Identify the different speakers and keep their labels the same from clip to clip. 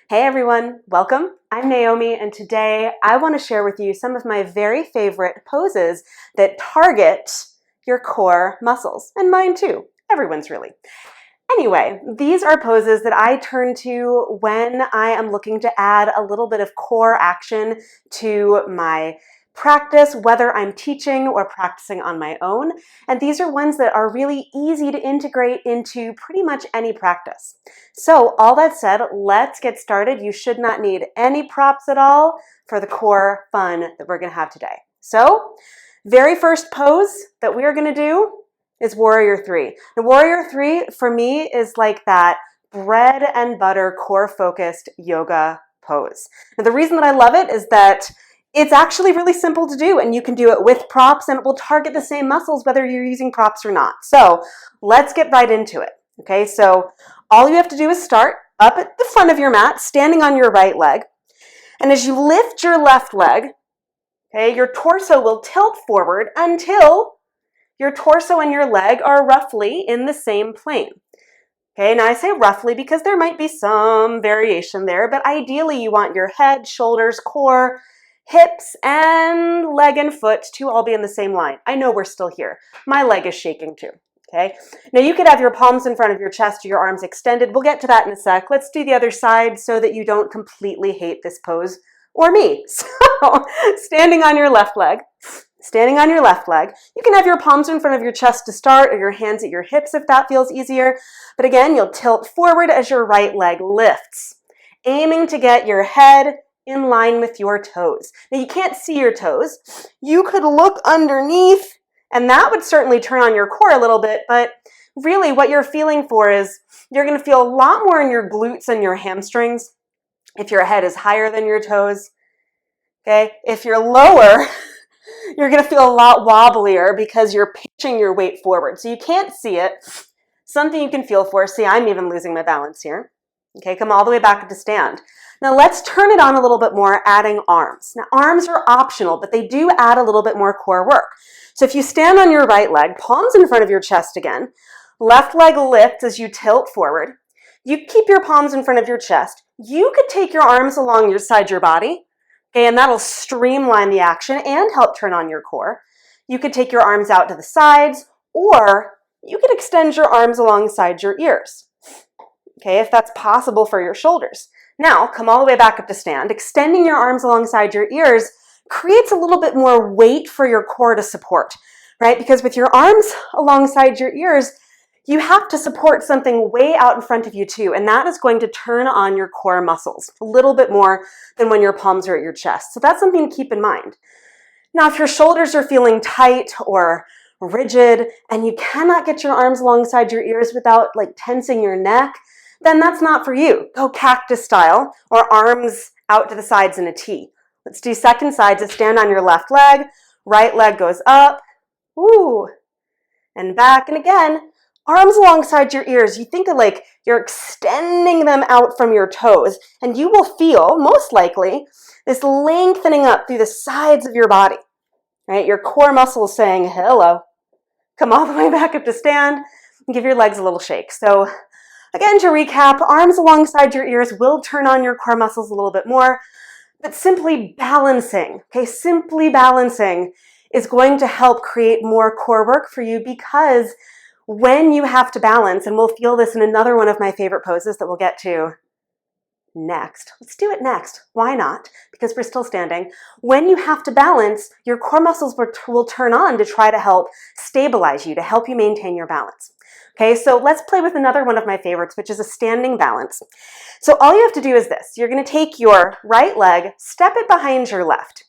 Speaker 1: Hey everyone, welcome. I'm Naomi, and today I want to share with you some of my very favorite poses that target your core muscles, and mine too. Everyone's really. Anyway, these are poses that I turn to when I am looking to add a little bit of core action to my practice, whether I'm teaching or practicing on my own. And these are ones that are really easy to integrate into pretty much any practice. So all that said, let's get started. You should not need any props at all for the core fun that we're going to have today. So, very first pose that we are going to do is Warrior 3. Now, Warrior 3 for me is like that bread and butter core focused yoga pose. Now, the reason that I love it is that it's actually really simple to do, and you can do it with props and it will target the same muscles whether you're using props or not. So let's get right into it. Okay, so all you have to do is start up at the front of your mat, standing on your right leg. And as you lift your left leg, okay, your torso will tilt forward until your torso and your leg are roughly in the same plane. Okay, now I say roughly because there might be some variation there, but ideally you want your head, shoulders, core, hips, and leg and foot to all be in the same line. I know we're still here. My leg is shaking too. Okay, now you could have your palms in front of your chest or your arms extended. We'll get to that in a sec. Let's do the other side so that you don't completely hate this pose or me. So standing on your left leg. Standing on your left leg, you can have your palms in front of your chest to start or your hands at your hips if that feels easier. But again, you'll tilt forward as your right leg lifts, aiming to get your head in line with your toes. Now you can't see your toes. You could look underneath and that would certainly turn on your core a little bit, but really what you're feeling for is you're going to feel a lot more in your glutes and your hamstrings if your head is higher than your toes. Okay, if you're lower, you're going to feel a lot wobblier because you're pitching your weight forward. So you can't see it. Something you can feel for. See, I'm even losing my balance here. Okay, come all the way back up to stand. Now let's turn it on a little bit more, adding arms. Now arms are optional, but they do add a little bit more core work. So if you stand on your right leg, palms in front of your chest again, left leg lifts as you tilt forward. You keep your palms in front of your chest. You could take your arms along your side of your body. Okay, and that'll streamline the action and help turn on your core. You could take your arms out to the sides, or you could extend your arms alongside your ears. Okay, if that's possible for your shoulders. Now, come all the way back up to stand. Extending your arms alongside your ears creates a little bit more weight for your core to support, right? Because with your arms alongside your ears, you have to support something way out in front of you too, and that is going to turn on your core muscles a little bit more than when your palms are at your chest. So that's something to keep in mind. Now, if your shoulders are feeling tight or rigid and you cannot get your arms alongside your ears without like tensing your neck, then that's not for you. Go cactus style or arms out to the sides in a T. Let's do second side. So stand on your left leg, right leg goes up, ooh, and back, and again, arms alongside your ears. You think of like you're extending them out from your toes, and you will feel, most likely, this lengthening up through the sides of your body, right? Your core muscles saying, hello. Come all the way back up to stand and give your legs a little shake. So again, to recap, arms alongside your ears will turn on your core muscles a little bit more, but simply balancing, okay, simply balancing is going to help create more core work for you, because when you have to balance, and we'll feel this in another one of my favorite poses that we'll get to next. Let's do it next. Why not? Because we're still standing. When you have to balance, your core muscles will turn on to try to help stabilize you, to help you maintain your balance. Okay, so let's play with another one of my favorites, which is a standing balance. So all you have to do is this. You're going to take your right leg, step it behind your left.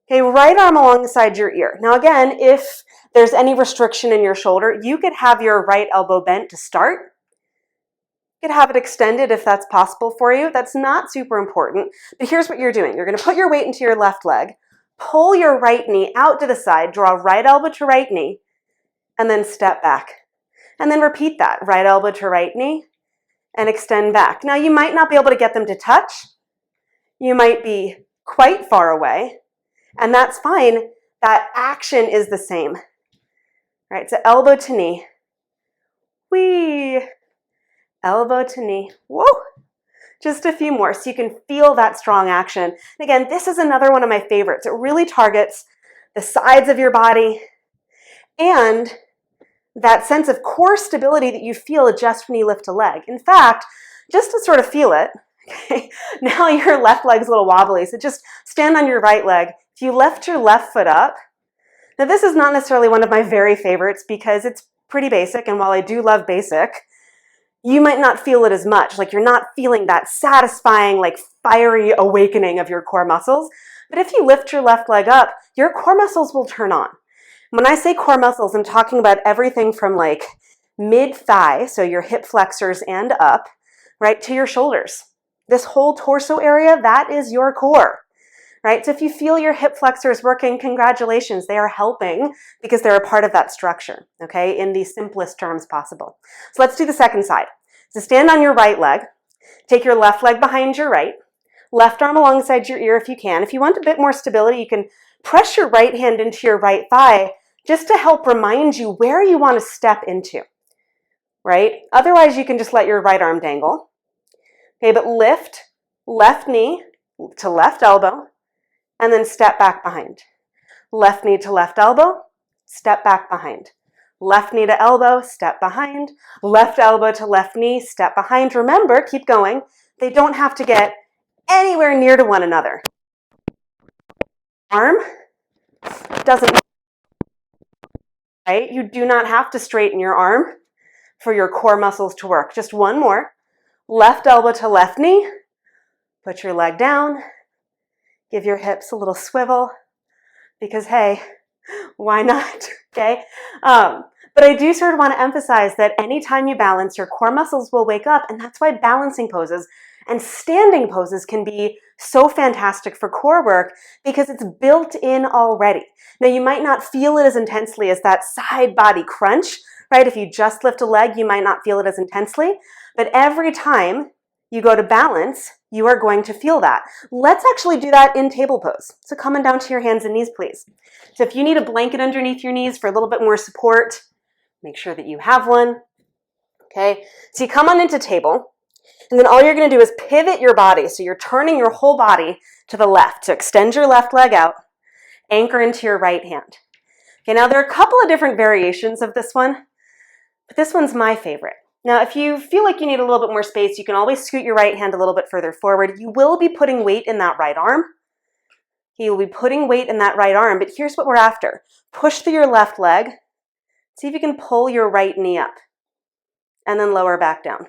Speaker 1: Okay, right arm alongside your ear. Now again, if there's any restriction in your shoulder, you could have your right elbow bent to start. You could have it extended if that's possible for you. That's not super important, but here's what you're doing. You're going to put your weight into your left leg, pull your right knee out to the side, draw right elbow to right knee, and then step back. And then repeat that, right elbow to right knee, and extend back. Now you might not be able to get them to touch. You might be quite far away, and that's fine. That action is the same. Right, so elbow to knee. Whee! Elbow to knee. Whoa! Just a few more so you can feel that strong action. And again, this is another one of my favorites. It really targets the sides of your body and that sense of core stability that you feel just when you lift a leg. In fact, just to sort of feel it, okay, now your left leg's a little wobbly, so just stand on your right leg. If you lift your left foot up, now this is not necessarily one of my very favorites because it's pretty basic, and while I do love basic, you might not feel it as much. Like you're not feeling that satisfying, like fiery awakening of your core muscles. But if you lift your left leg up, your core muscles will turn on. When I say core muscles, I'm talking about everything from like mid-thigh, so your hip flexors and up, right, to your shoulders. This whole torso area, that is your core, right? So if you feel your hip flexors working, congratulations, they are helping because they're a part of that structure, okay, in the simplest terms possible. So let's do the second side. So stand on your right leg, take your left leg behind your right, left arm alongside your ear if you can. If you want a bit more stability, you can press your right hand into your right thigh just to help remind you where you want to step into, right? Otherwise, you can just let your right arm dangle. Okay, but lift left knee to left elbow and then step back behind. Left knee to left elbow, step back behind. Left knee to elbow, step behind. Left elbow to left knee, step behind. Remember, keep going. They don't have to get anywhere near to one another. Arm doesn't, right? You do not have to straighten your arm for your core muscles to work. Just one more. Left elbow to left knee. Put your leg down. Give your hips a little swivel because, hey, why not, okay? But I do sort of want to emphasize that anytime you balance, your core muscles will wake up, and that's why balancing poses and standing poses can be so fantastic for core work because it's built in already. Now, you might not feel it as intensely as that side body crunch, right? If you just lift a leg, you might not feel it as intensely, but every time you go to balance, you are going to feel that. Let's actually do that in table pose. So coming down to your hands and knees, please. So if you need a blanket underneath your knees for a little bit more support, make sure that you have one. Okay, so you come on into table, and then all you're going to do is pivot your body. So you're turning your whole body to the left. So extend your left leg out, anchor into your right hand. Okay, now there are a couple of different variations of this one, but this one's my favorite. Now, if you feel like you need a little bit more space, you can always scoot your right hand a little bit further forward. You will be putting weight in that right arm. You will be putting weight in that right arm, but here's what we're after. Push through your left leg. See if you can pull your right knee up and then lower back down.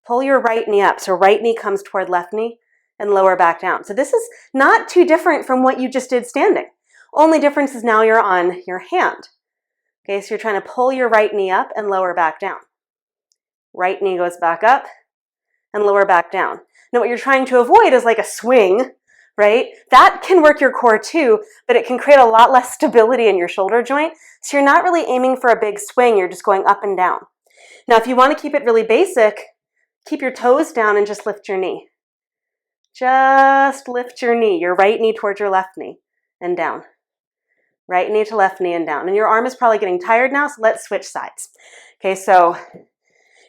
Speaker 1: Pull your right knee up. So right knee comes toward left knee and lower back down. So this is not too different from what you just did standing. Only difference is now you're on your hand. Okay, so you're trying to pull your right knee up and lower back down. Right knee goes back up and lower back down. Now what you're trying to avoid is like a swing, right? That can work your core too, but it can create a lot less stability in your shoulder joint. So you're not really aiming for a big swing, you're just going up and down. Now if you want to keep it really basic, keep your toes down and just lift your knee. Just lift your knee, your right knee towards your left knee and down. Right knee to left knee and down. And your arm is probably getting tired now, so let's switch sides. Okay, so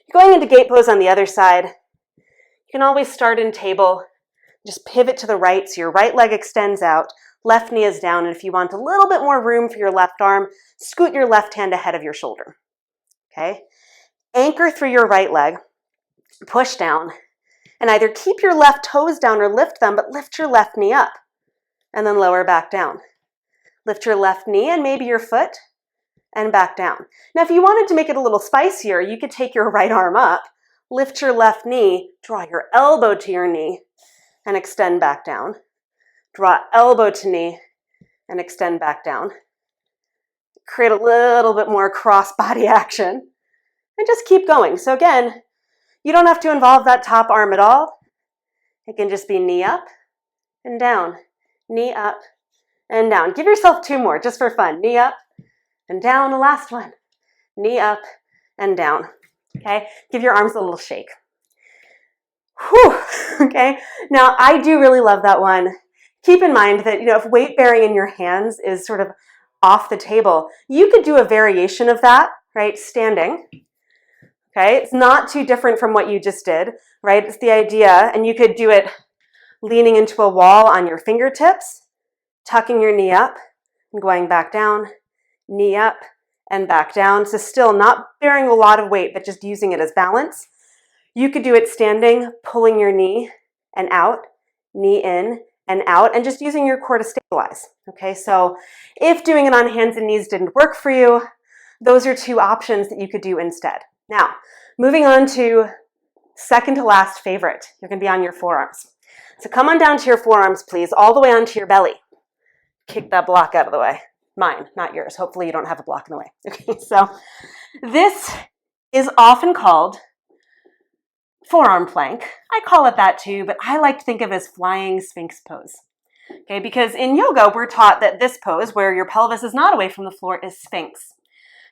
Speaker 1: you're going into gate pose on the other side. You can always start in table. Just pivot to the right so your right leg extends out, left knee is down, and if you want a little bit more room for your left arm, scoot your left hand ahead of your shoulder. Okay? Anchor through your right leg, push down, and either keep your left toes down or lift them, but lift your left knee up, and then lower back down. Lift your left knee and maybe your foot, and back down. Now, if you wanted to make it a little spicier, you could take your right arm up, lift your left knee, draw your elbow to your knee, and extend back down. Draw elbow to knee, and extend back down. Create a little bit more cross-body action, and just keep going. So again, you don't have to involve that top arm at all. It can just be knee up and down, knee up and down. Give yourself two more just for fun. Knee up and down, the last one. Knee up and down, okay? Give your arms a little shake. Whew, okay? Now, I do really love that one. Keep in mind that, if weight bearing in your hands is sort of off the table, you could do a variation of that, right? Standing, Okay, it's not too different from what you just did, right? It's the idea, and you could do it leaning into a wall on your fingertips, tucking your knee up and going back down, knee up and back down. So still not bearing a lot of weight, but just using it as balance. You could do it standing, pulling your knee and out, knee in and out, and just using your core to stabilize. Okay, so if doing it on hands and knees didn't work for you, those are two options that you could do instead. Now, moving on to second to last favorite. You're going to be on your forearms. So come on down to your forearms, please, all the way onto your belly. Kick that block out of the way. Mine, not yours. Hopefully you don't have a block in the way. Okay, so this is often called forearm plank. I call it that too, but I like to think of it as flying Sphinx pose. Okay, because in yoga, we're taught that this pose, where your pelvis is not away from the floor, is Sphinx.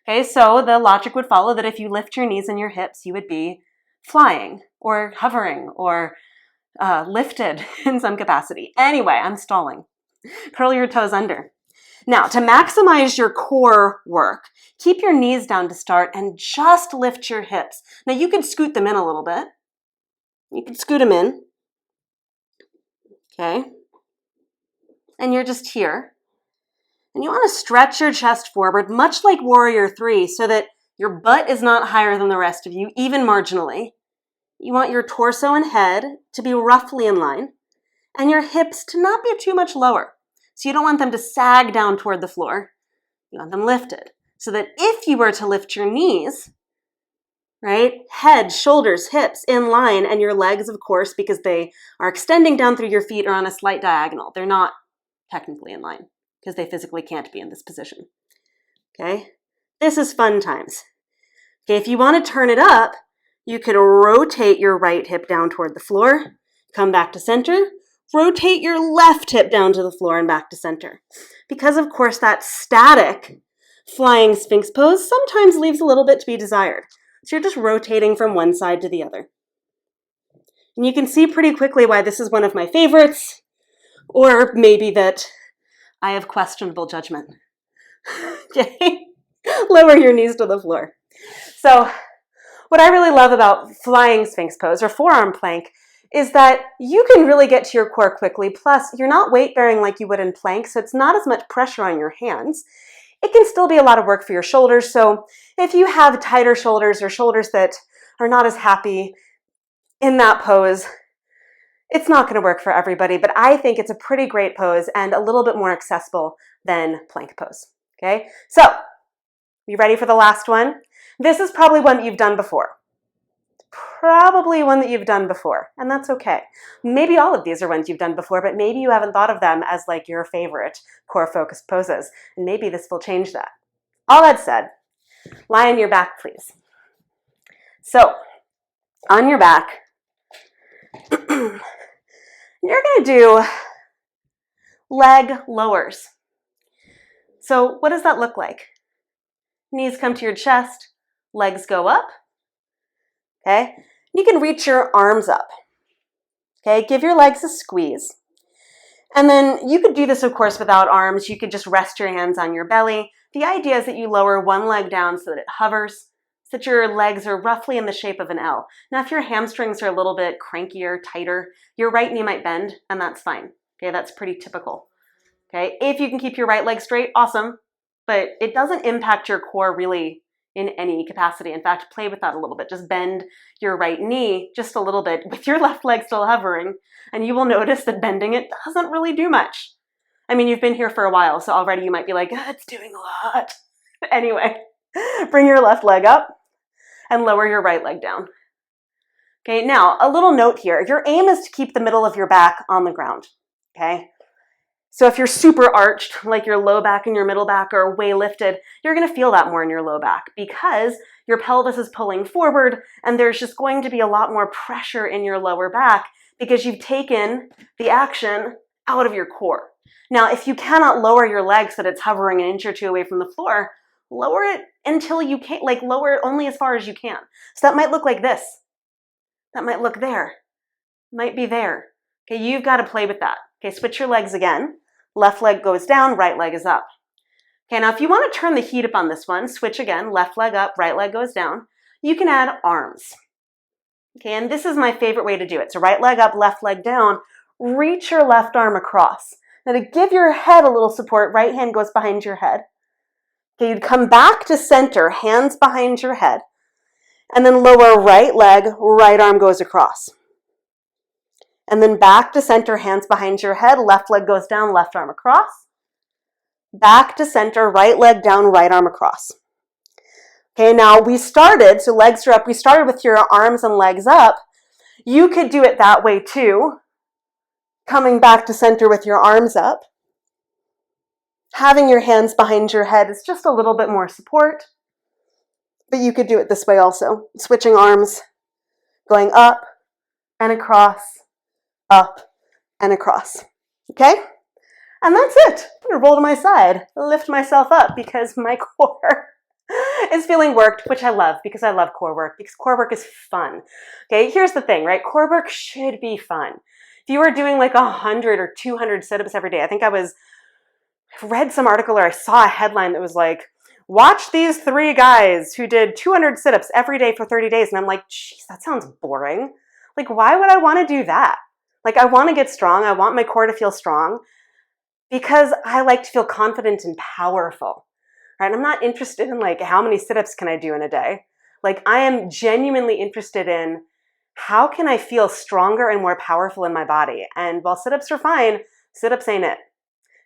Speaker 1: Okay, so the logic would follow that if you lift your knees and your hips, you would be flying or hovering or lifted in some capacity. Anyway, I'm stalling. Curl your toes under. Now, to maximize your core work, keep your knees down to start and just lift your hips. Now, you could scoot them in a little bit. You could scoot them in. Okay. And you're just here. And you want to stretch your chest forward, much like Warrior 3, so that your butt is not higher than the rest of you, even marginally. You want your torso and head to be roughly in line, and your hips to not be too much lower. So you don't want them to sag down toward the floor. You want them lifted, so that if you were to lift your knees, right, head, shoulders, hips in line, and your legs, of course, because they are extending down through your feet, are on a slight diagonal. They're not technically in line, because they physically can't be in this position. Okay, this is fun times. Okay, if you want to turn it up, you could rotate your right hip down toward the floor, come back to center, rotate your left hip down to the floor and back to center. Because of course that static flying Sphinx pose sometimes leaves a little bit to be desired. So you're just rotating from one side to the other. And you can see pretty quickly why this is one of my favorites, or maybe that I have questionable judgment. Okay? Lower your knees to the floor. So what I really love about flying Sphinx pose or forearm plank is that you can really get to your core quickly. Plus, you're not weight bearing like you would in plank, so it's not as much pressure on your hands. It can still be a lot of work for your shoulders. So if you have tighter shoulders or shoulders that are not as happy in that pose, it's not going to work for everybody, but I think it's a pretty great pose and a little bit more accessible than plank pose. Okay, so you ready for the last one? This is probably one that you've done before. And that's okay. Maybe all of these are ones you've done before, but maybe you haven't thought of them as like your favorite core focused poses, and maybe this will change that. All that said, lie on your back, please. So, on your back, you're going to do leg lowers. So what does that look like? Knees come to your chest, legs go up. Okay, you can reach your arms up. Okay, give your legs a squeeze. And then you could do this, of course, without arms. You could just rest your hands on your belly. The idea is that you lower one leg down so that it hovers, so that your legs are roughly in the shape of an L. Now, if your hamstrings are a little bit crankier, tighter, your right knee might bend, and that's fine. Okay, that's pretty typical. Okay, if you can keep your right leg straight, awesome. But it doesn't impact your core really in any capacity. In fact, play with that a little bit. Just bend your right knee just a little bit with your left leg still hovering, and you will notice that bending it doesn't really do much. I mean, you've been here for a while, so already you might be like, it's doing a lot. Anyway, bring your left leg up and lower your right leg down. Okay, now a little note here. Your aim is to keep the middle of your back on the ground, okay? So if you're super arched, like your low back and your middle back are way lifted, you're going to feel that more in your low back because your pelvis is pulling forward and there's just going to be a lot more pressure in your lower back because you've taken the action out of your core. Now, if you cannot lower your legs so that it's hovering an inch or two away from the floor, lower it until you can't, like lower it only as far as you can. So that might look like this. That might look there. Might be there. Okay, you've got to play with that. Okay, switch your legs again. Left leg goes down, right leg is up. Okay, now if you want to turn the heat up on this one, switch again, left leg up, right leg goes down. you can add arms. Okay, and this is my favorite way to do it. So right leg up, left leg down, reach your left arm across. Now to give your head a little support, right hand goes behind your head. Okay, you'd come back to center, hands behind your head, and then lower right leg, right arm goes across. And then back to center, hands behind your head, left leg goes down, left arm across. Back to center, right leg down, right arm across. Okay, now we started, so legs are up, we started with your arms and legs up. You could do it that way too, coming back to center with your arms up. Having your hands behind your head is just a little bit more support, but you could do it this way also, switching arms, going up and across, up and across, okay? And that's it. I'm gonna roll to my side, lift myself up because my core is feeling worked, which I love because I love core work, because core work is fun. Okay, here's the thing, right? Core work should be fun. If you were doing like 100 or 200 sit-ups every day, I think I read some article or I saw a headline that was like, watch these 3 guys who did 200 sit-ups every day for 30 days. And I'm like, geez, that sounds boring. Like, why would I want to do that? Like, I want to get strong. I want my core to feel strong because I like to feel confident and powerful, right? I'm not interested in like, how many sit-ups can I do in a day? Like, I am genuinely interested in how can I feel stronger and more powerful in my body? And while sit-ups are fine, sit-ups ain't it.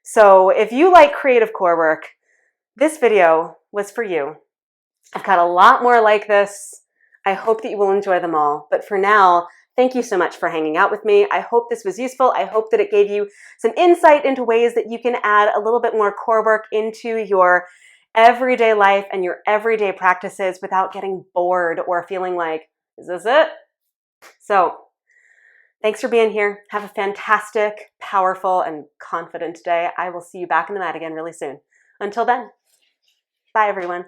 Speaker 1: So if you like creative core work, this video was for you. I've got a lot more like this. I hope that you will enjoy them all. But for now, thank you so much for hanging out with me. I hope this was useful. I hope that it gave you some insight into ways that you can add a little bit more core work into your everyday life and your everyday practices without getting bored or feeling like, is this it? So thanks for being here. Have a fantastic, powerful, and confident day. I will see you back in the mat again really soon. Until then, bye everyone.